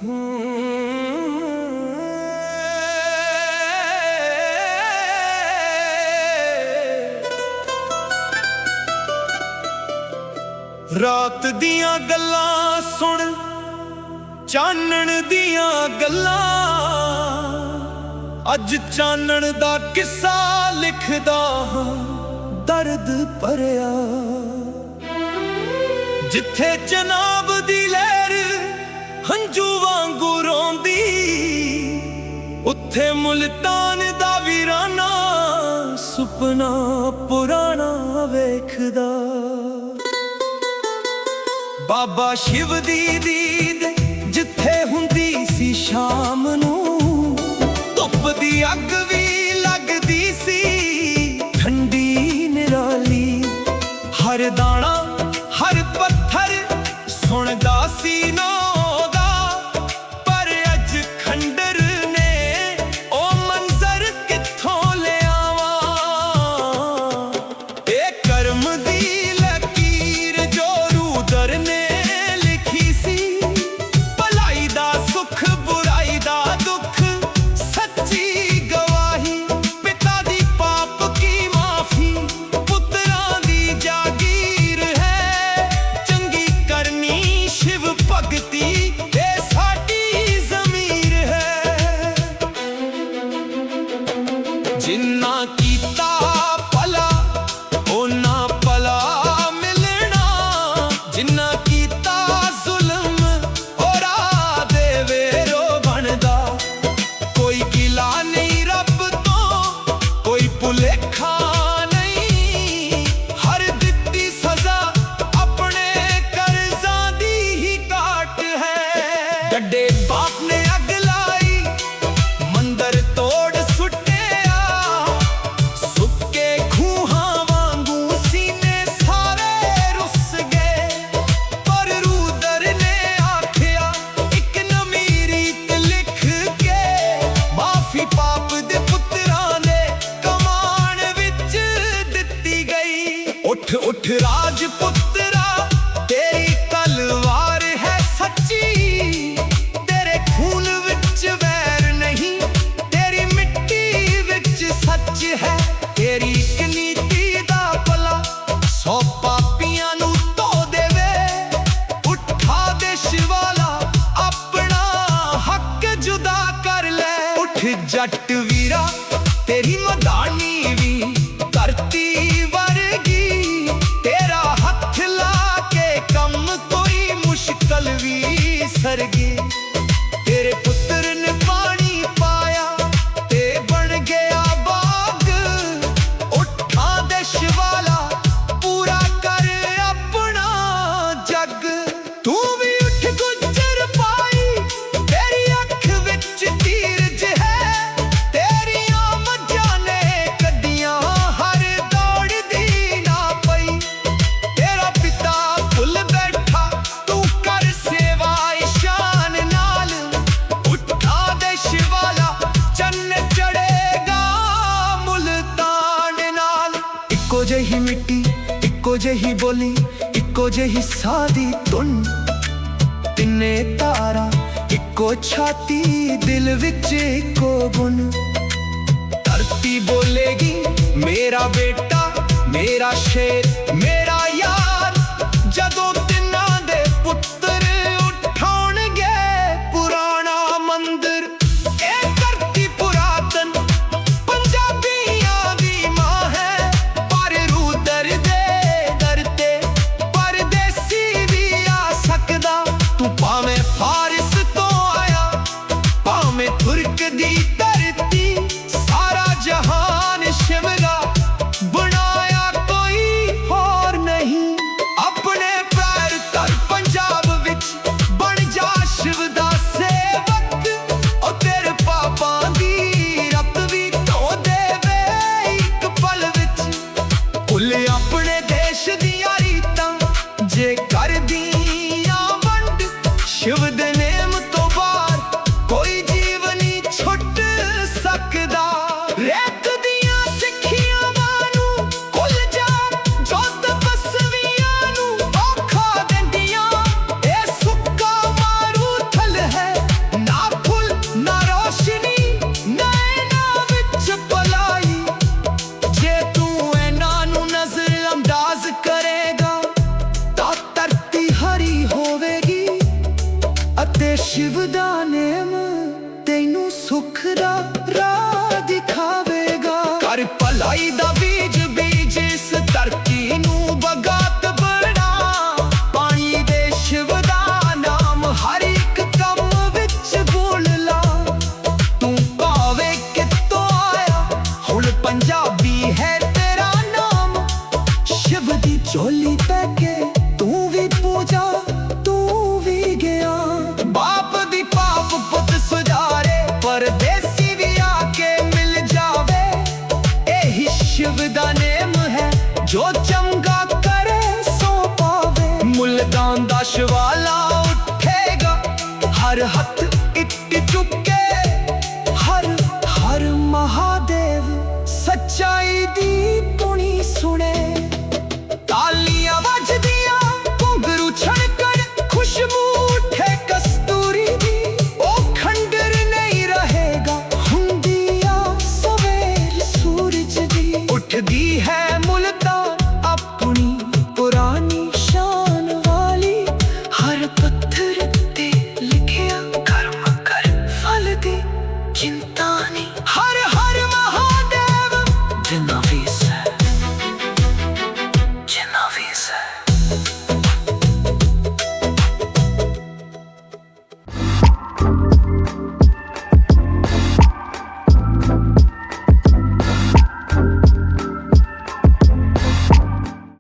रात दियां गल्लां सुन चानण दियां गल्लां अज चानण दा किस्सा लिखदा हां दर्द भरिया। जिथे जनाब दी लहर हंजू वांगू रोंदी उत्थे मुल्तान दा वीराना सुपना पुराना वेखदा। बाबा शिव दी दीद जिथे हुंदी सी शाम नूं धुप दी अग भी लगदी सी ठंडी निराली। हर दाना हर पत्थर सुनदा सी नौदा पर अज खंडर ने ओ मंजर कित्थों ले आवां। ए कर्म दी लकीर जो रूदर ने जिन्ना कीता भला ओना भला मिलना। जिन्ना कीता जुल्म ओरा देवे रो बनदा। कोई गिला नहीं रब तो कोई भुलेखा नहीं। हर दित्ती सजा अपने कर्जा दी ही काट है। डड्डे बाप ने अग लाई मंदिर तोड़ उठ उठ राजपुत्रा तेरी तलवार है सच्ची। तेरे खून विच वैर नहीं तेरी मिट्टी विच सच है। तेरी एक नीति दा भला 100 पापियां नू धो देवे। उठा दे शिवाला अपना हक जुदा कर ले। उठ जट वीरा तेरी मदानी भी धरती भी सरगी। तेरे पुत्र ने पानी पाया ते बन गया बाग। उठा दे शिवाला पूरा कर अपना जग। तू भी उठ गुजर पाई तेरी अख विच तीरज है। तेरियां मज्जां ने कदियां हर दौड़ दी ना पई। तेरा पिता भुल बैठा तू कर सेवा ईशान नाल। उठा दे शिवाला चन्न चढ़ेगा मुल्तान नाल। इक्को जही मिट्टी इक्को जही बोली इक्को जही सादी धुन। तिन्ने तारा इक्को छाती दिल विच इक्को गुण। धरती बोलेगी मेरा बेटा मेरा शेर मेरा यार। जदों तिन्ना दे पुत्र उठाउणगे पुराना मंदिर। ए धरती पुरातन पंजाबियां दी मां है। पर रूदर दे दर ते परदेसी भी आ सकदा। तू भावें फारिस तो आया भावें तुर्क दी धरती। सारा जहान शिमला बनाया कोई होर नहीं। अपने पैर तर पंजाब विच बन जा शिव दा सेवक। ओ तेरे पापां दी रत भी धो देवे इक पल विच। भुल अपने देश दियां रीतां जे कर दियां वंड। शिव दे नेम तो बाहर कोई जीव नहीं छुट सकदा। रेत दियां सिक्खियां वानू खुल जा जो तपस्वियां नू औखा देंदियां। ए सुक्का मारू थल है ਤੇ ਸ਼ਿਵ ਦਾ ਨੇਮ ਤੈਨੂੰ ਸੁਖ ਦਾ ਰਾਹ ਦਿਖਾਵੇਗਾ। ਕਰ ਭਲਾਈ ਦਾ ਬੀਜ ਬੀਜ ਇਸ ਧਰਤੀ ਨੂੰ ਬਗਾਤ ਬਣਾ। ਪਾਣੀ ਦੇ ਸ਼ਿਵ ਦਾ ਨਾਮ ਹਰ ਇੱਕ ਕੰਮ ਵਿੱਚ ਬੋਲ ਲਾ। ਤੂੰ ਭਾਵੇਂ ਕਿਤੋਂ ਆਇਆ ਹੁਣ ਪੰਜਾਬੀ ਹੈ ਤੇਰਾ ਨਾਮ। ਸ਼ਿਵ ਦੀ ਝੋਲੀ ਪੈ ਕੇ ਤੂੰ ਵੀ ਪੂਜਾ ਤੂੰ ਵੀ ਗਿਆ। ਬਾਪ ਦੀ ਪਾਪ ਪੁੱਤ ਸੁਧਾਰੇ ਪਰਦੇਸੀ ਵੀ ਆ ਕੇ ਮਿਲ ਜਾਵੇ। ਇਹੀ ਸ਼ਿਵ ਦਾ ਨੇਮ ਹੈ ਜੋ ਚੰਗਾ ਕਰੇ ਸੋ ਪਾਵੇ। ਮੁਲਤਾਨ ਦਾ ਸ਼ਿਵਾਲਾ ਉੱਠੇਗਾ ਹਰ ਹੱਥ